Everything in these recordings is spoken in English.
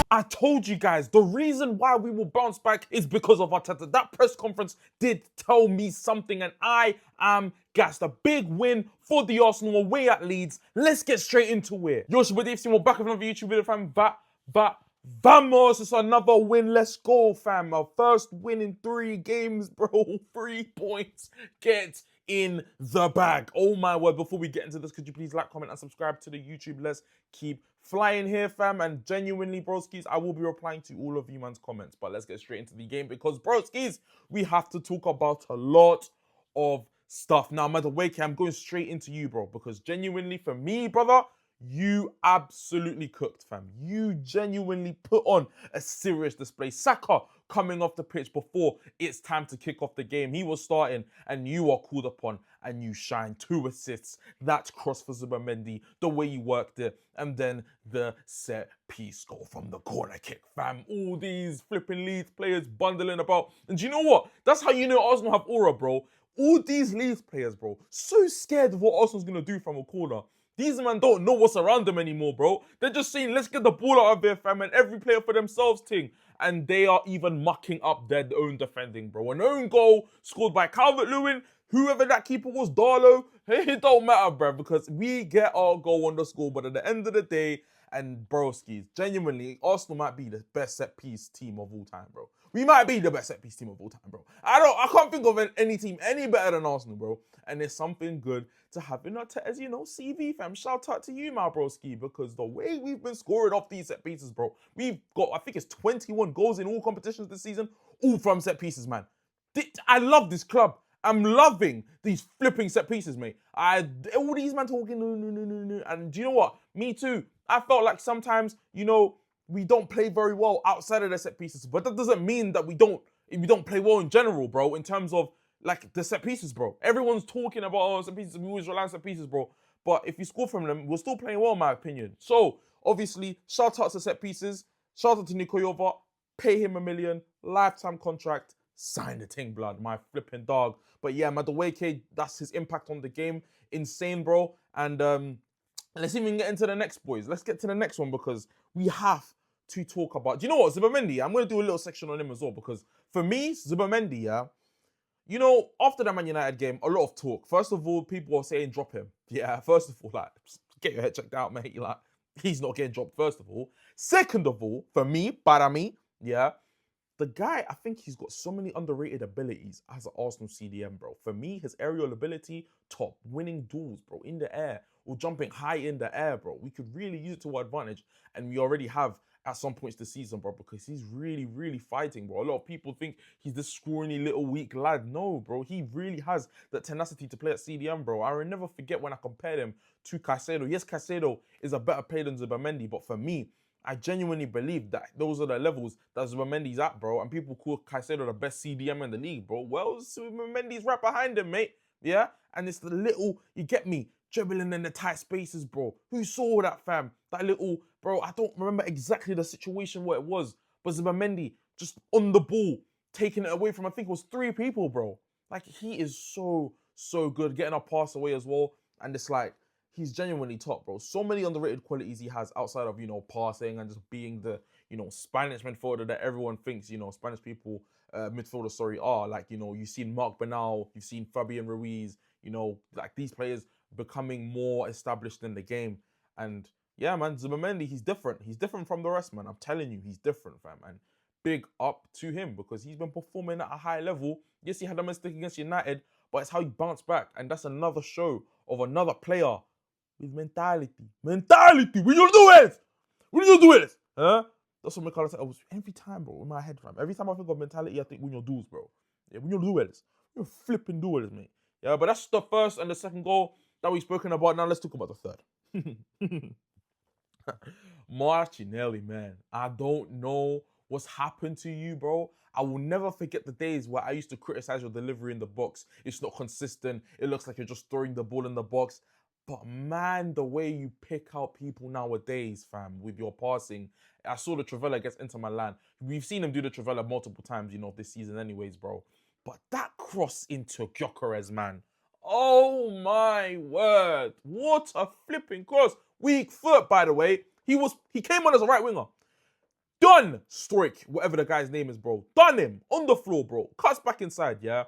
I told you guys, the reason why we will bounce back is because of Arteta. That press conference did tell me something, and I am gassed. A big win for the Arsenal away at Leeds. Let's get straight into it. Yo, Zubimendi, we're back with another YouTube video, fam. Vamos, it's another win. Let's go, fam. Our first win in 3 games, bro. 3 points. Get in the bag. Oh my word. Before we get into this, could you please like, comment, and subscribe to the YouTube? Let's keep flying here, fam. And genuinely, broskis, I will be replying to all of you man's comments. But let's get straight into the game because, broskis, we have to talk about a lot of stuff. Now, Madueke, I'm going straight into you, bro, because genuinely, for me, brother, you absolutely cooked, fam. You genuinely put on a serious display. Saka coming off the pitch before it's time to kick off the game. He was starting and you are called upon and you shine. 2 assists. That cross for Zubimendi, the way you worked it. And then the set piece goal from the corner kick, fam. All these flipping Leeds players bundling about. And do you know what? That's how you know Arsenal have aura, bro. All these Leeds players, bro, so scared of what Arsenal's going to do from a corner. These men don't know what's around them anymore, bro. They're just saying, let's get the ball out of here, fam, and every player for themselves ting. And they are even mucking up their own defending, bro. An own goal scored by Calvert-Lewin, whoever that keeper was, Darlow. It don't matter, bro, because we get our goal on the score. But at the end of the day, and broskis, genuinely, Arsenal might be the best set-piece team of all time, bro. We might be the best set-piece team of all time, bro. I can't think of any team any better than Arsenal, bro. And it's something good to have in our, as you know, CV, fam. Shout out to you, my broski, because the way we've been scoring off these set pieces, bro. We've got, I think it's 21 goals in all competitions this season, all from set pieces, man. I love this club. I'm loving these flipping set pieces, mate. All these men talking, no. And do you know what? Me too. I felt like sometimes, you know, we don't play very well outside of the set pieces, but that doesn't mean that we don't play well in general, bro, in terms of like the set pieces, bro. Everyone's talking about set pieces, we always rely on set pieces, bro. But if you score from them, we're still playing well, in my opinion. So, obviously, shout out to set pieces, shout out to Nikoyova, pay him $1 million, lifetime contract, sign the ting, blood, my flipping dog. But yeah, Madueke, that's his impact on the game. Insane, bro. And let's even get into the next, boys. Let's get to the next one because we have to talk about... Do you know what? Zubimendi, I'm going to do a little section on him as well because for me, Zubimendi, yeah, you know, after the Man United game, a lot of talk. First of all, people are saying drop him. Yeah, first of all, like, get your head checked out, mate. Like, he's not getting dropped, first of all. Second of all, for me, para me, yeah, the guy, I think he's got so many underrated abilities as an Arsenal CDM, bro. For me, his aerial ability, top. Winning duels, bro, in the air or jumping high in the air, bro. We could really use it to our advantage, and we already have at some points this season, bro, because he's really fighting, bro. A lot of people think he's this scrawny little weak lad. No, bro, he really has that tenacity to play at CDM, bro. I will never forget when I compared him to Caicedo. Yes, Caicedo is a better player than Zubimendi, but for me, I genuinely believe that those are the levels that Zubimendi's at, bro. And people call Caicedo the best CDM in the league, bro. Well, Zubimendi's right behind him, mate. Yeah? And it's the little, you get me, dribbling in the tight spaces, bro. Who saw that, fam? That little, bro, I don't remember exactly the situation where it was. But Zubimendi just on the ball, taking it away from, I think it was 3 people, bro. Like, he is so good. Getting a pass away as well. And it's like, he's genuinely top, bro. So many underrated qualities he has outside of, you know, passing and just being the, you know, Spanish midfielder that everyone thinks, you know, Spanish people, midfielders, sorry, are. Like, you know, you've seen Marc Bernal, you've seen Fabian Ruiz, you know, like these players becoming more established in the game. And yeah, man, Zubimendi, he's different. He's different from the rest, man. I'm telling you, he's different, fam. And big up to him because he's been performing at a high level. Yes, he had a mistake against United, but it's how he bounced back. And that's another show of another player with mentality. Mentality! When you do it! When you do it! Huh? That's what Mikala said. I was every time, bro, in my head, fam. Every time I think of mentality, I think when you duels, bro. Yeah, when you duels. You're flipping duels, mate. Yeah, but that's the first and the second goal that we've spoken about. Now let's talk about the third. Martinelli, man. I don't know what's happened to you, bro. I will never forget the days where I used to criticize your delivery in the box. It's not consistent. It looks like you're just throwing the ball in the box. But man, the way you pick out people nowadays, fam, with your passing. I saw the Travella against Inter Milan. We've seen him do the Travella multiple times, you know, this season anyways, bro. But that cross into Gyokeres, man. Oh my word. What a flipping cross. Weak foot, by the way. He came on as a right winger. done Stoic, whatever the guy's name is, bro. Done him on the floor, bro. Cuts back inside, yeah.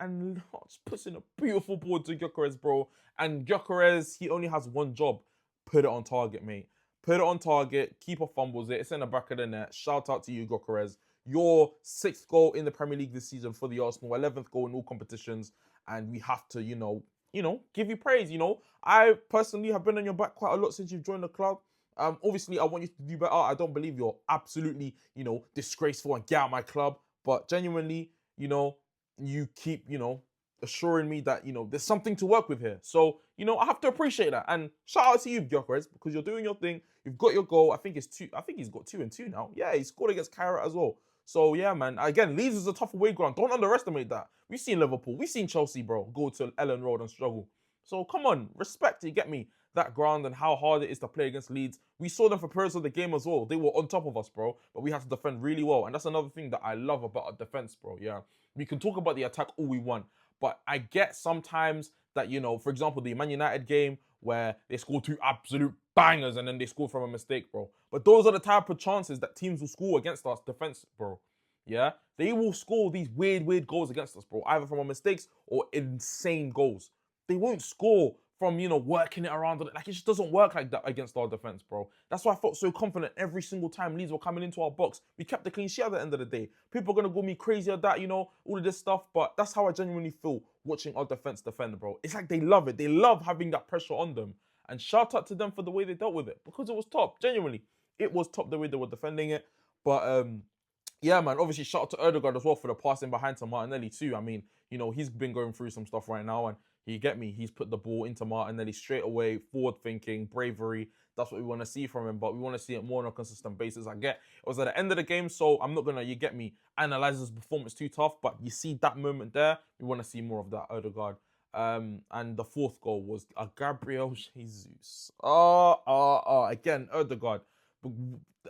And just puts in a beautiful ball to Gyokeres, bro. And Gyokeres, he only has one job. Put it on target, mate. Put it on target. Keeper fumbles it. It's in the back of the net. Shout out to you, Gyokeres. Your 6th goal in the Premier League this season for the Arsenal. 11th goal in all competitions. And we have to, give you praise, I personally have been on your back quite a lot since you've joined the club. Obviously, I want you to do better. I don't believe you're absolutely, disgraceful and get out my club. But genuinely, you keep, assuring me that, there's something to work with here. So, I have to appreciate that. And shout out to you, Gyokeres, because you're doing your thing. You've got your goal. I think it's 2. I think he's got 2 and 2 now. Yeah, he scored against Kyrat as well. So, yeah, man. Again, Leeds is a tough away ground. Don't underestimate that. We've seen Liverpool. We've seen Chelsea, bro, go to Ellen Road and struggle. So, come on. Respect it. Get me that ground and how hard it is to play against Leeds. We saw them for periods of the game as well. They were on top of us, bro. But we had to defend really well. And that's another thing that I love about our defense, bro. Yeah. We can talk about the attack all we want. But I get sometimes that, for example, the Man United game where they scored 2 absolute bangers and then they scored from a mistake, bro. But those are the type of chances that teams will score against us defense, bro. Yeah? They will score these weird goals against us, bro. Either from our mistakes or insane goals. They won't score from, working it around. Like, it just doesn't work like that against our defense, bro. That's why I felt so confident every single time Leeds were coming into our box. We kept the clean sheet at the end of the day. People are going to go me crazy at that, all of this stuff. But that's how I genuinely feel watching our defense defend, bro. It's like they love it. They love having that pressure on them. And shout out to them for the way they dealt with it. Because it was top. Genuinely. It was top the way they were defending it. But, yeah, man, obviously shout out to Erdegaard as well for the passing behind to Martinelli too. I mean, he's been going through some stuff right now and you get me, he's put the ball into Martinelli straight away, forward thinking, bravery. That's what we want to see from him, but we want to see it more on a consistent basis. I get it was at the end of the game, so I'm not going to, you get me, analyze his performance too tough, but you see that moment there, we want to see more of that, Erdegaard. And the 4th goal was a Gabriel Jesus. Again, Erdegaard,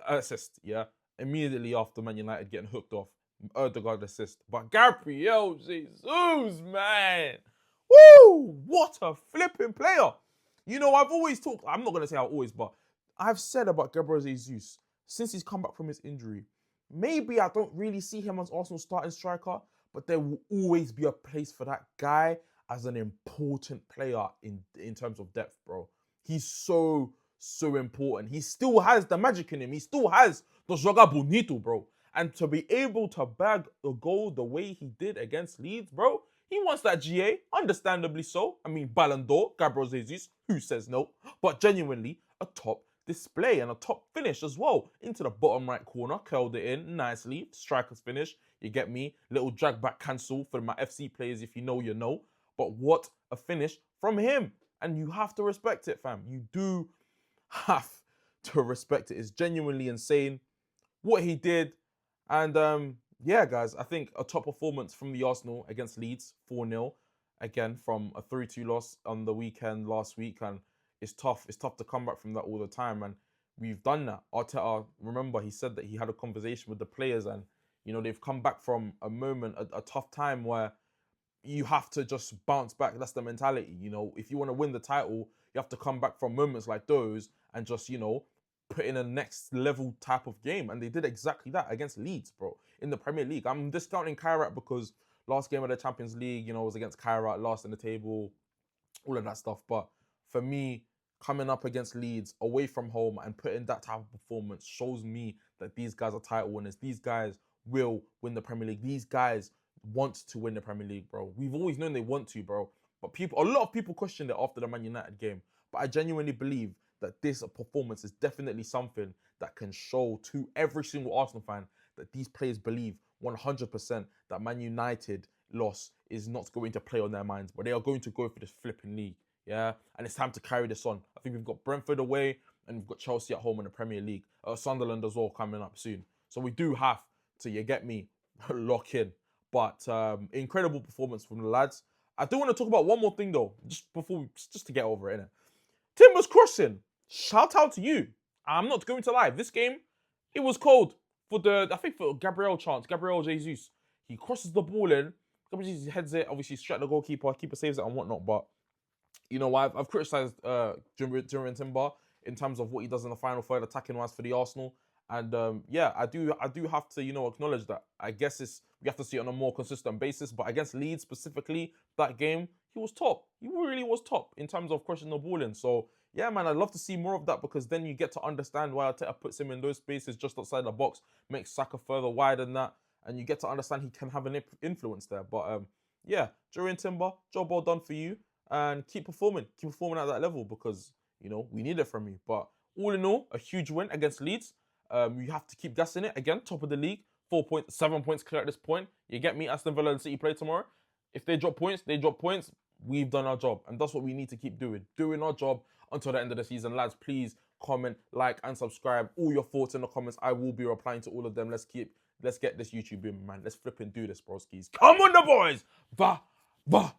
assist, yeah? Immediately after Man United getting hooked off, Erdegaard assist. But Gabriel Jesus, man! Woo! What a flipping player! I've always talked, I'm not going to say I've always, but I've said about Gabriel Jesus, since he's come back from his injury, maybe I don't really see him as Arsenal's starting striker, but there will always be a place for that guy as an important player in terms of depth, bro. He's so important. He still has the magic in him. He still has the joga bonito, bro. And to be able to bag a goal the way he did against Leeds, bro, he wants that GA, understandably so. I mean, Ballon d'Or, Gabriel Jesus, who says no? But genuinely, a top display and a top finish as well. Into the bottom right corner, curled it in nicely. Striker's finish, you get me? Little drag back cancel for my FC players if you know, you know. But what a finish from him. And you have to respect it, fam. You do have to respect it. It's genuinely insane what he did. And yeah, guys, I think a top performance from the Arsenal against Leeds, 4-0. Again, from a 3-2 loss on the weekend last week. And it's tough. It's tough to come back from that all the time. And we've done that. Arteta, remember, he said that he had a conversation with the players and, they've come back from a moment, a tough time where you have to just bounce back. That's the mentality. If you want to win the title, you have to come back from moments like those and just, put in a next level type of game. And they did exactly that against Leeds, bro, in the Premier League. I'm discounting Kyrat because last game of the Champions League, was against Kyrat, last in the table, all of that stuff. But for me, coming up against Leeds away from home and putting that type of performance shows me that these guys are title winners. These guys will win the Premier League. These guys want to win the Premier League, bro. We've always known they want to, bro. But a lot of people questioned it after the Man United game. But I genuinely believe that this performance is definitely something that can show to every single Arsenal fan that these players believe 100% that Man United loss is not going to play on their minds, but they are going to go for this flipping league, yeah? And it's time to carry this on. I think we've got Brentford away and we've got Chelsea at home in the Premier League. Sunderland as well coming up soon. So we do have to, you get me, lock in. But incredible performance from the lads. I do want to talk about one more thing though, just to get over it, innit? Timber's crossing. Shout out to you. I'm not going to lie. This game, it was cold for Gabriel chance. Gabriel Jesus. He crosses the ball in. Gabriel Jesus heads it. Obviously, straight the goalkeeper. Keeper saves it and whatnot. But, I've criticised Timber in terms of what he does in the final third attacking wise for the Arsenal. And yeah, I do have to acknowledge that. I guess we have to see it on a more consistent basis. But against Leeds specifically, that game he was top. He really was top in terms of crushing the ball in. So yeah, man, I'd love to see more of that because then you get to understand why Arteta puts him in those spaces just outside the box, makes Saka further wide than that, and you get to understand he can have an influence there. But yeah, Jurriën Timber, job well done for you, and keep performing at that level because we need it from you. But all in all, a huge win against Leeds. You have to keep gassing it again, top of the league, 4 points, 7 points clear at this point. You get me, Aston Villa and City play tomorrow. If they drop points, they drop points. We've done our job, and that's what we need to keep doing our job until the end of the season. Lads, please comment, like, and subscribe. All your thoughts in the comments. I will be replying to all of them. Let's get this YouTube booming, man. Let's flip and do this, broskies. Come on, the boys. Vamos!